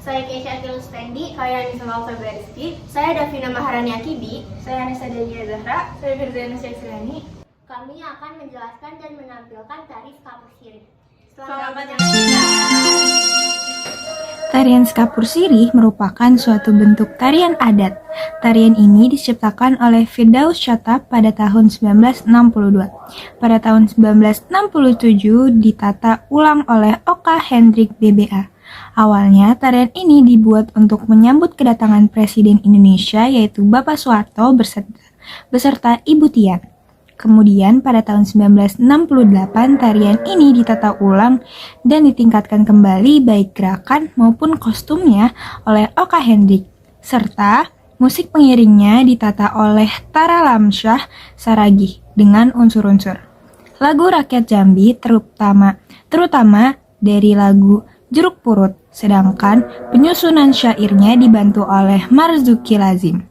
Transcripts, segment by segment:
Saya Keisha Akil Stendi. Saya Anissa Malta Rizky. Saya Davina Maharani Akibi. Saya Anissa Delia Zahra. Saya Firdayanus Yasilani. Kami akan menjelaskan dan menampilkan tari Skapur Sirih. Selamat menyaksikan. Tarian Skapur Sirih merupakan suatu bentuk tarian adat. Tarian ini diciptakan oleh Firdaus Syattab pada tahun 1962. Pada tahun 1967 ditata ulang oleh Oka Hendrik BBA. Awalnya, tarian ini dibuat untuk menyambut kedatangan Presiden Indonesia yaitu Bapak Soeharto beserta Ibu Tian. Kemudian pada tahun 1968 tarian ini ditata ulang dan ditingkatkan kembali baik gerakan maupun kostumnya oleh Oka Hendrik, serta musik pengiringnya ditata oleh Tara Lamsyah Saragih dengan unsur-unsur lagu rakyat Jambi terutama dari lagu Jeruk Purut, sedangkan penyusunan syairnya dibantu oleh Marzuki Lazim.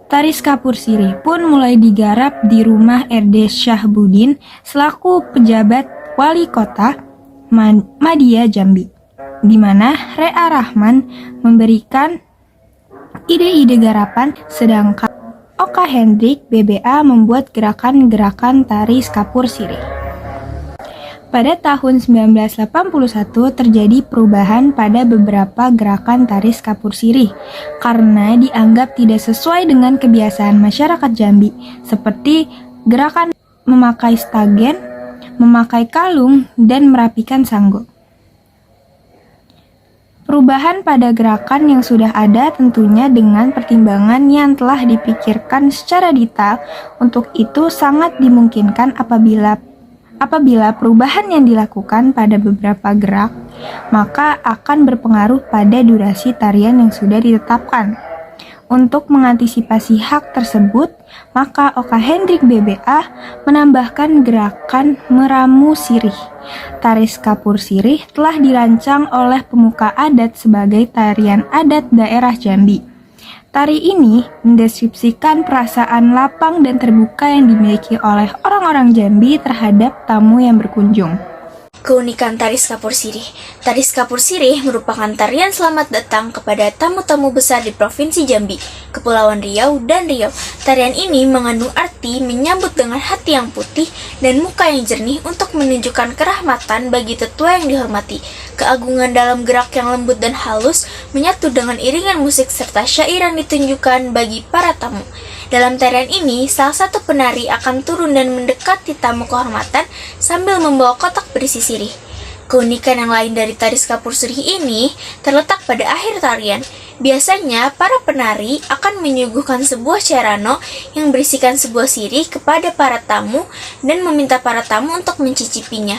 Tari Skapur Sirih pun mulai digarap di rumah RD Syahbudin selaku pejabat wali kota Madia Jambi, di mana Rea Rahman memberikan ide-ide garapan, sedangkan Oka Hendrik BBA membuat gerakan-gerakan tari Skapur Sirih. Pada tahun 1981 terjadi perubahan pada beberapa gerakan tari Skapur Sirih karena dianggap tidak sesuai dengan kebiasaan masyarakat Jambi, seperti gerakan memakai stagen, memakai kalung, dan merapikan sanggul. Perubahan pada gerakan yang sudah ada tentunya dengan pertimbangan yang telah dipikirkan secara detail. Untuk itu sangat dimungkinkan apabila perubahan yang dilakukan pada beberapa gerak, maka akan berpengaruh pada durasi tarian yang sudah ditetapkan. Untuk mengantisipasi hak tersebut, maka Oka Hendrik BBA menambahkan gerakan meramu sirih. Tari Skapur Sirih telah dirancang oleh pemuka adat sebagai tarian adat daerah Jambi. Tari ini mendeskripsikan perasaan lapang dan terbuka yang dimiliki oleh orang-orang Jambi terhadap tamu yang berkunjung. Keunikan tari Skapur Sirih. Tari Skapur Sirih merupakan tarian selamat datang kepada tamu-tamu besar di Provinsi Jambi, Kepulauan Riau, dan Riau. Tarian ini mengandung arti menyambut dengan hati yang putih dan muka yang jernih untuk menunjukkan kerahmatan bagi tetua yang dihormati. Keagungan dalam gerak yang lembut dan halus menyatu dengan iringan musik serta syair yang ditunjukkan bagi para tamu. Dalam tarian ini, salah satu penari akan turun dan mendekati tamu kehormatan sambil membawa kotak berisi sirih. Keunikan yang lain dari tari Skapur Sirih ini terletak pada akhir tarian. Biasanya, para penari akan menyuguhkan sebuah cerano yang berisikan sebuah sirih kepada para tamu dan meminta para tamu untuk mencicipinya.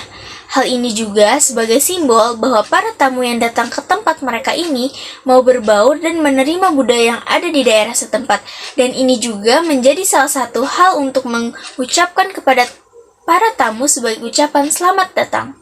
Hal ini juga sebagai simbol bahwa para tamu yang datang ke tempat mereka ini mau berbaur dan menerima budaya yang ada di daerah setempat. Dan ini juga menjadi salah satu hal untuk mengucapkan kepada para tamu sebagai ucapan selamat datang.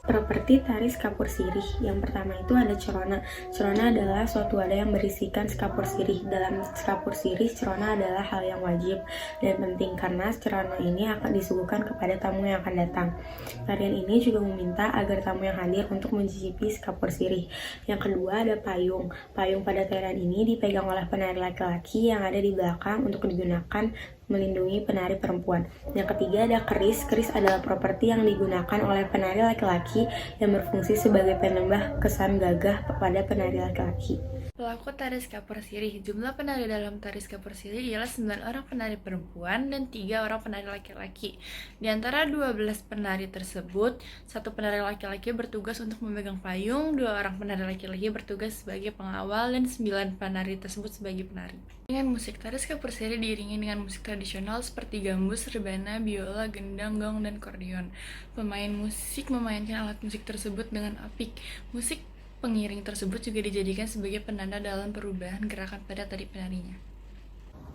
Properti tari Skapur Sirih. Yang pertama itu ada cerona. Cerona adalah suatu wadah yang berisikan Skapur Sirih. Dalam Skapur Sirih, cerona adalah hal yang wajib dan penting karena cerona ini akan disuguhkan kepada tamu yang akan datang. Tarian ini juga meminta agar tamu yang hadir untuk mencicipi Skapur Sirih. Yang kedua ada payung. Payung pada tarian ini dipegang oleh penari laki-laki yang ada di belakang untuk digunakan melindungi penari perempuan. Yang ketiga ada keris. Keris adalah properti yang digunakan oleh penari laki-laki yang berfungsi sebagai penambah kesan gagah kepada penari laki-laki. Pelaku tari Skapur Sirih. Jumlah penari dalam tari Skapur Sirih ialah 9 orang penari perempuan dan 3 orang penari laki-laki. Di antara 12 penari tersebut, 1 penari laki-laki bertugas untuk memegang payung, 2 orang penari laki-laki bertugas sebagai pengawal, dan 9 penari tersebut sebagai penari. Dengan musik, tari Skapur Sirih diiringi dengan musik tradisional seperti gambus, rebana, biola, gendang, gong, dan kordion. Pemain musik memainkan alat musik tersebut dengan apik. Musik pengiring tersebut juga dijadikan sebagai penanda dalam perubahan gerakan pada tari penarinya.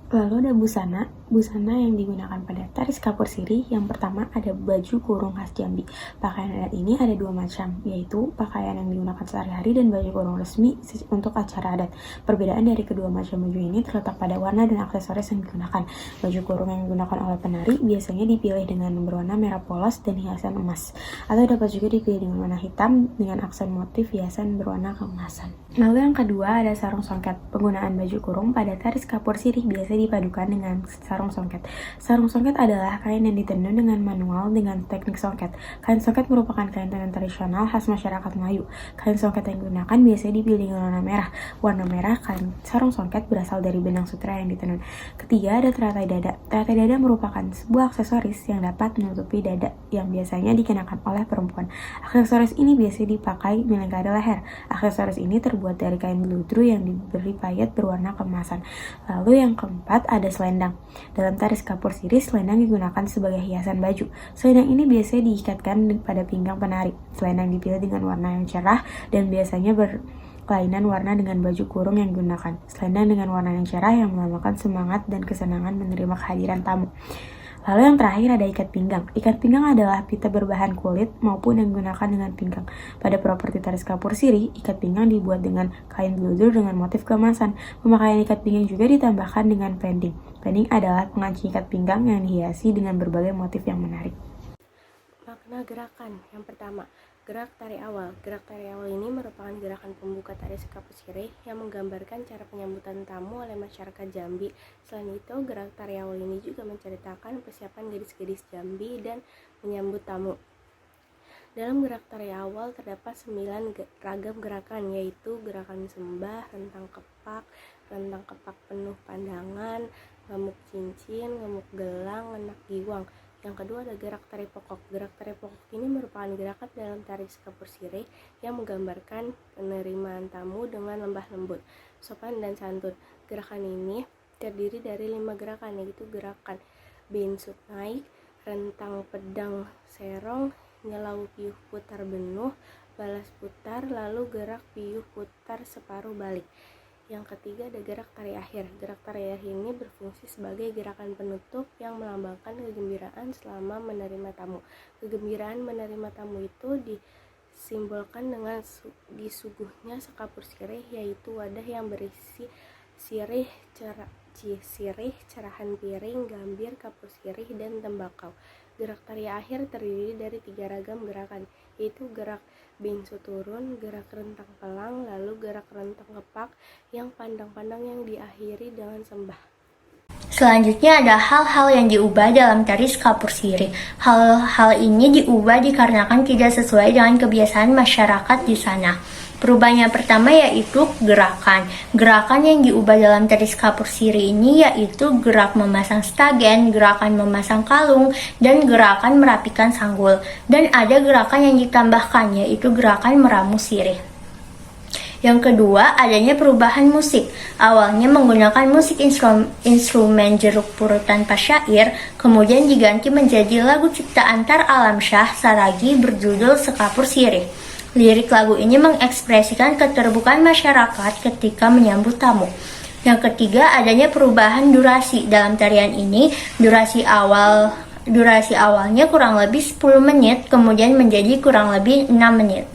Lalu ada busana. Busana yang digunakan pada Tari Kapur Sirih. Yang pertama ada baju kurung khas Jambi. Pakaian adat ini ada dua macam, yaitu pakaian yang digunakan sehari-hari dan baju kurung resmi untuk acara adat. Perbedaan dari kedua macam baju ini terletak pada warna dan aksesoris yang digunakan. Baju kurung yang digunakan oleh penari biasanya dipilih dengan berwarna merah polos dan hiasan emas, atau dapat juga dipilih dengan warna hitam dengan aksen motif hiasan berwarna keemasan. Lalu yang kedua ada sarung songket. Penggunaan baju kurung pada Tari Kapur Sirih biasa dipadukan dengan sarung songket. Sarung songket adalah kain yang ditenun dengan manual dengan teknik songket. Kain songket merupakan kain tenun tradisional khas masyarakat Melayu. Kain songket yang digunakan biasanya dipilih dengan warna merah. Warna merah kain sarung songket berasal dari benang sutra yang ditenun. Ketiga ada teratai dada. Teratai dada merupakan sebuah aksesoris yang dapat menutupi dada yang biasanya dikenakan oleh perempuan. Aksesoris ini biasanya dipakai melingkari leher. Aksesoris ini terbuat dari kain beludru yang diberi payet berwarna keemasan. Lalu yang keempat ada selendang. Dalam Tari Kapur Sirih, selendang digunakan sebagai hiasan baju. Selendang ini biasanya diikatkan pada pinggang penari. Selendang dipilih dengan warna yang cerah dan biasanya berkelainan warna dengan baju kurung yang digunakan. Selendang dengan warna yang cerah yang melambangkan semangat dan kesenangan menerima kehadiran tamu. Lalu yang terakhir ada ikat pinggang. Ikat pinggang adalah pita berbahan kulit maupun yang digunakan dengan pinggang. Pada properti Tari Kapur Sirih, ikat pinggang dibuat dengan kain bludur dengan motif keemasan. Pemakaian ikat pinggang juga ditambahkan dengan pending. Pending adalah pengancing ikat pinggang yang dihiasi dengan berbagai motif yang menarik. Makna gerakan. Yang pertama, gerak tari awal. Gerak tari awal ini merupakan gerakan pembuka Tari Kapur Sirih yang menggambarkan cara penyambutan tamu oleh masyarakat Jambi. Selain itu, gerak tari awal ini juga menceritakan persiapan gadis-gadis Jambi dan menyambut tamu. Dalam gerak tari awal terdapat 9 ragam gerakan, yaitu gerakan sembah, rentang kepak penuh pandangan, ngamuk cincin, ngamuk gelang, ngenak giwang. Yang kedua ada gerak tari pokok. Gerak tari pokok ini merupakan gerakan dalam Tari Kapur Sirih yang menggambarkan penerimaan tamu dengan lembah lembut, sopan dan santun. Gerakan ini terdiri dari 5 gerakan, yaitu gerakan bensut naik, rentang pedang serong, nyelau piuh putar benuh, balas putar, lalu gerak piuh putar separuh balik. Yang ketiga ada gerak tari akhir. Gerak tari akhir ini berfungsi sebagai gerakan penutup yang melambangkan kegembiraan selama menerima tamu. Kegembiraan menerima tamu itu disimbolkan dengan disuguhnya sekapur sirih, yaitu wadah yang berisi sirih, cerahan piring, gambir, kapur sirih, dan tembakau. Gerak tari akhir terdiri dari 3 ragam gerakan, yaitu gerak bingsu turun, gerak rentang pelang, lalu gerak rentang kepak yang pandang-pandang yang diakhiri dengan sembah. Selanjutnya ada hal-hal yang diubah dalam Tari Kapur Sirih. Hal-hal ini diubah dikarenakan tidak sesuai dengan kebiasaan masyarakat di sana. Perubahan yang pertama yaitu gerakan. Gerakan yang diubah dalam Tari Kapur Sirih ini yaitu gerak memasang stagen, gerakan memasang kalung, dan gerakan merapikan sanggul. Dan ada gerakan yang ditambahkan yaitu gerakan meramu sirih. Yang kedua, adanya perubahan musik. Awalnya menggunakan musik instrumen jeruk purut tanpa syair, kemudian diganti menjadi lagu ciptaan Tar Alamsyah Saragi berjudul Sekapur Sirih. Lirik lagu ini mengekspresikan keterbukaan masyarakat ketika menyambut tamu. Yang ketiga, adanya perubahan durasi. Dalam tarian ini, durasi awalnya kurang lebih 10 menit, kemudian menjadi kurang lebih 6 menit.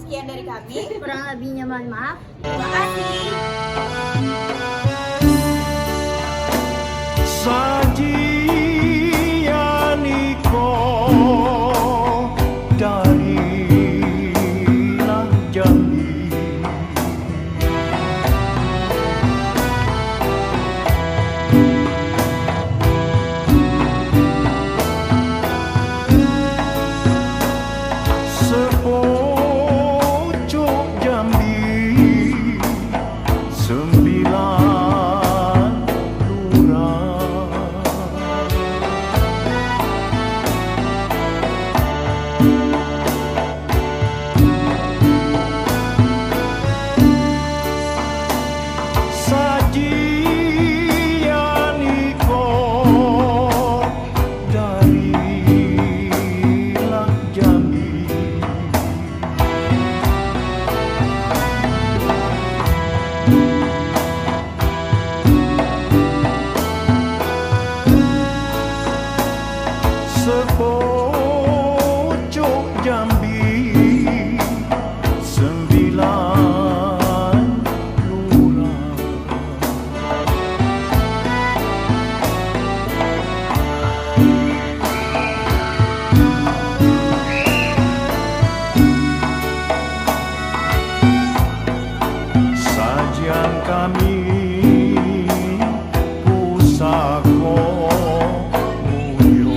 Sekian dari kami. Kurang lebihnya mohon maaf. Terima kasih. Sajian iko darilah Jambi, sepojok Jambi kami pusako mulyo.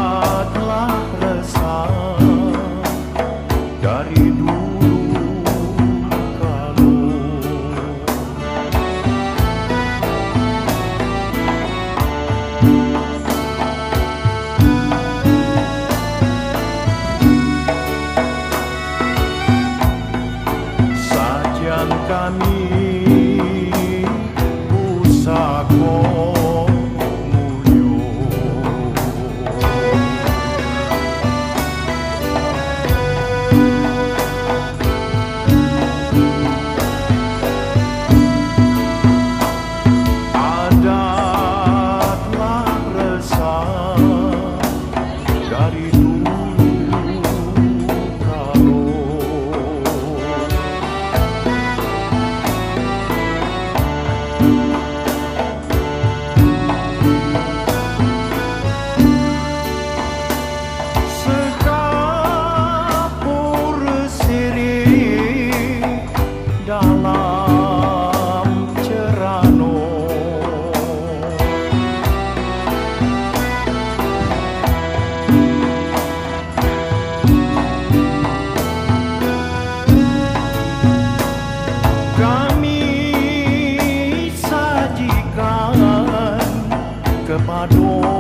Adatlah resah dari dulu kalau sajian kami pusako mulyo. Adatlah resah dari dulu kalau sekapur sirih dalam cerano. Kami sajikan kepada